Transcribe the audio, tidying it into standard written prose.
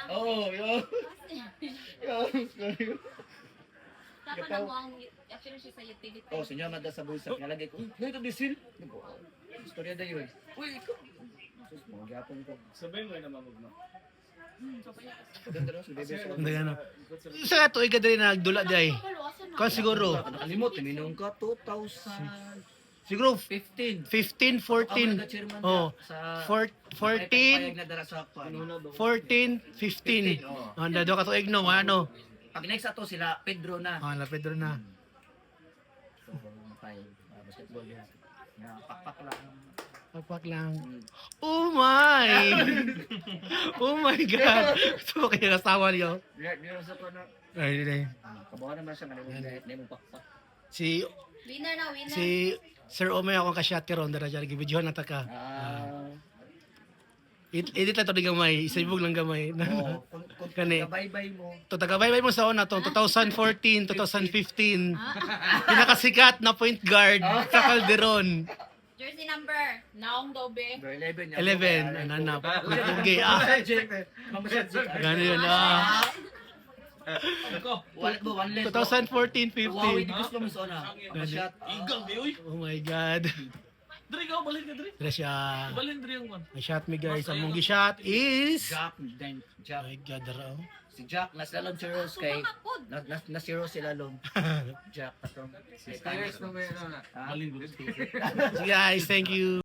Oo, yun. Dapat na mo ang actually siya sa utility. Oh, sinya mada sa bulsa ngalagay ko. Uy, ito diesel. Istorya da yun. Uy, ikaw. Sus, mo gyapon ko. Sabihin mo na mamugno. Ganda no, bebe sa. Hindi ano. Sa tuig ka dali nagdula di ay. Kung siguro. Nakalimot, minung ka 2015. Siguro 15. 15, 14. Oh, 14, na dara sa kwan. 14, 15. Anda do ka tuig no, ano. Pag next ato sila Pedro na. Ah, lapit ro na. So, basketball yan. Pakpak lang. Pagpak lang. Oh my! Oh my God! So, kaya kasawa niyo. Di sa ko na. Ay, di. Kabawa naman siya manimong kahit na yung pakpak. Si Winner na, winner. si Sir Omay ako ka-shot karon dara dyan gibidyohan na ta ka. Edit lang to di gamay, isibog lang gamay. Kung Kani. kabaybay mo. To tagabaybay mo sa una tong 2014, 2015. Pinakasikat na point guard sa Calderon. Jersey number. Naong Dobe. Number 11 yan. 11 nanap. Pugi ah. Gano yun ah. Wala mo, one less. 2014, Wow, 15. hindi gusto mo sa una. Shot. Igang di uy. Oh my God. Dre ka balin ka dre. Dira siya. Balin dre yung man. Ang shot me guys. Ang mong shot is. Jack, then Oh Jack. my God, dara oh. Si Jack, naslalom si Rose kay... Na si Rose sila lom. Jack, patong. Balin dre. So guys, thank you.